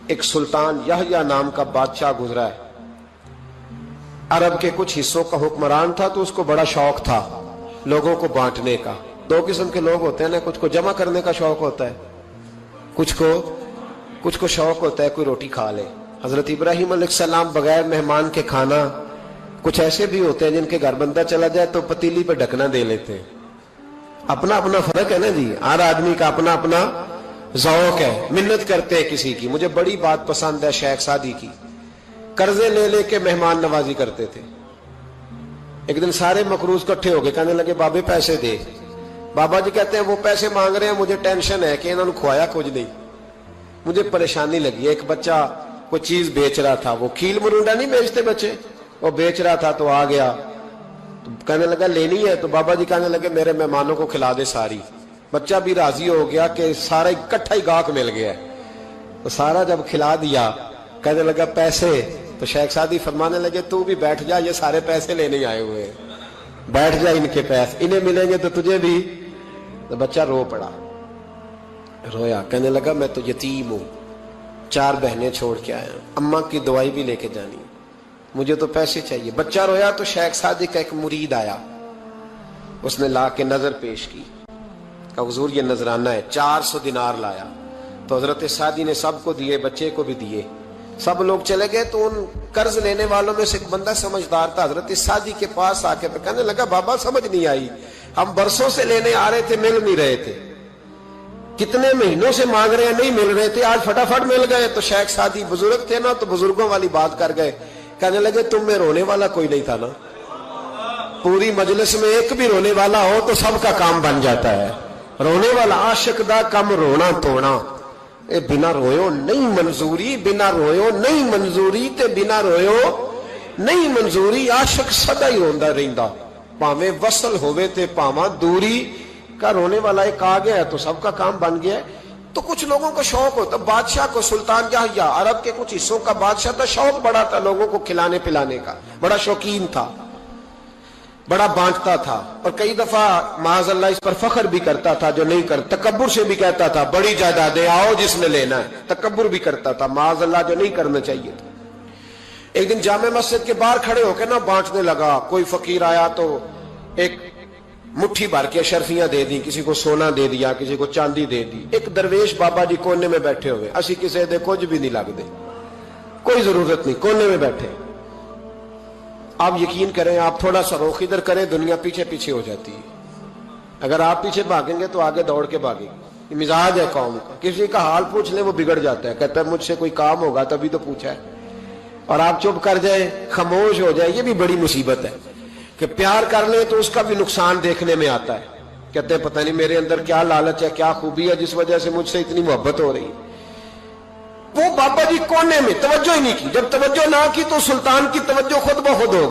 ایک سلطان یحییٰ نام کا بادشاہ گزرا ہے. عرب کے کچھ حصوں کا حکمران تھا تو اس کو بڑا شوق تھا لوگوں کو بانٹنے کا. دو قسم کے لوگ ہوتے ہیں نا, کچھ کو جمع کرنے کا شوق ہوتا ہے, کچھ کو شوق ہوتا ہے کوئی روٹی کھا لے. حضرت ابراہیم علیہ السلام بغیر مہمان کے کھانا, کچھ ایسے بھی ہوتے ہیں جن کے گھر بندہ چلا جائے تو پتیلی پہ ڈھکنا دے لیتے ہیں. اپنا اپنا فرق ہے نا جی, ہر آدمی کا اپنا اپنا ذوق ہے. منت کرتے ہیں کسی کی. مجھے بڑی بات پسند ہے شیخ سعدی کی, قرضے لے لے کے مہمان نوازی کرتے تھے. ایک دن سارے مقروض کٹھے ہو گئے, کہنے لگے بابے پیسے دے. بابا جی کہتے ہیں وہ پیسے مانگ رہے ہیں, مجھے ٹینشن ہے کہ انہوں نے کھوایا کچھ نہیں, مجھے پریشانی لگی. ایک بچہ کوئی چیز بیچ رہا تھا, وہ کھیل مرونڈا نہیں بیچتے بچے, وہ بیچ رہا تھا تو آ گیا, تو کہنے لگا لینی ہے. تو بابا جی کہنے لگے میرے مہمانوں کو کھلا دے ساری. بچہ بھی راضی ہو گیا کہ سارا اکٹھا ہی گاہک مل گیا. تو سارا جب کھلا دیا کہنے لگا پیسے. تو شیخ سعدی فرمانے لگے تو بھی بیٹھ جا, یہ سارے پیسے لینے آئے ہوئے, بیٹھ جا, ان کے پیسے انہیں ملیں گے تو تجھے بھی. تو بچہ رو پڑا, رویا, کہنے لگا میں تو یتیم ہوں, 4 بہنیں چھوڑ کے آیا, اماں کی دوائی بھی لے کے جانی, مجھے تو پیسے چاہیے. بچہ رویا تو شیخ سعدی کا ایک مرید آیا, اس نے لا کے نظر پیش کی, کہ حضور یہ نذرانہ ہے. 400 دینار لایا. تو حضرت سعدی نے سب کو دیے, بچے کو بھی دیے. سب لوگ چلے گئے تو ان قرض لینے والوں میں سے ایک بندہ سمجھدار تھا, حضرت سعدی کے پاس آ کے کہنے لگا بابا سمجھ نہیں آئی, ہم برسوں سے لینے آ رہے تھے مل نہیں رہے تھے, کتنے مہینوں سے مانگ رہے ہیں نہیں مل رہے تھے, آج فٹافٹ مل گئے. تو شیخ سعدی بزرگ تھے نا, تو بزرگوں والی بات کر گئے. کہنے لگے تم میں رونے والا کوئی نہیں تھا نا, پوری مجلس میں ایک بھی رونے والا ہو تو سب کا کام بن جاتا ہے. رونے والا عاشق دا کم رونا توڑنا, اے بنا رویو نہیں منظوری, بنا رویو نہیں منظوری, تے بنا رویو نہیں منظوری. عاشق سدا ہی روندا رہندا, پاویں وصل ہوئے تے پاواں دوری. کا رونے والا ایک آ گیا ہے تو سب کا کام بن گیا ہے. تو کچھ لوگوں کو شوق ہوتا, بادشاہ کو سلطان یحییٰ عرب کے کچھ حصوں کا بادشاہ تھا, شوق بڑا تھا لوگوں کو کھلانے پلانے کا, بڑا شوقین تھا, بڑا بانٹتا تھا. اور کئی دفعہ معاذ اللہ اس پر فخر بھی کرتا تھا جو نہیں کرتا, تکبر سے بھی کہتا تھا بڑی جائیدادیں آؤ جس نے لینا ہے, تکبر بھی کرتا تھا معاذ اللہ جو نہیں کرنا چاہیے تھا. ایک دن جامع مسجد کے باہر کھڑے ہو کے نا بانٹنے لگا. کوئی فقیر آیا تو ایک مٹھی بھر کے اشرفیاں دے دی, کسی کو سونا دے دیا, کسی کو چاندی دے دی. ایک درویش بابا جی کونے میں بیٹھے ہوئے, اسی کسی دے کچھ بھی نہیں لگ دے, کوئی ضرورت نہیں, کونے میں بیٹھے. آپ یقین کریں, آپ تھوڑا سا رخ ادھر کریں, دنیا پیچھے پیچھے ہو جاتی ہے. اگر آپ پیچھے بھاگیں گے تو آگے دوڑ کے بھاگیں گے. یہ مزاج ہے قوم کا, کسی کا حال پوچھ لیں وہ بگڑ جاتا ہے, کہتا ہے مجھ سے کوئی کام ہوگا تبھی تو پوچھا ہے. اور آپ چپ کر جائیں, خاموش ہو جائے, یہ بھی بڑی مصیبت ہے. کہ پیار کر لیں تو اس کا بھی نقصان دیکھنے میں آتا ہے. کہتے ہیں پتہ نہیں میرے اندر کیا لالچ ہے, کیا خوبی ہے جس وجہ سے مجھ سے اتنی محبت ہو رہی ہے. وہ بابا جی کونے میں توجہ ہی نہیں کی. جب توجہ نہ کی تو سلطان کی توجہ خود بخود ہو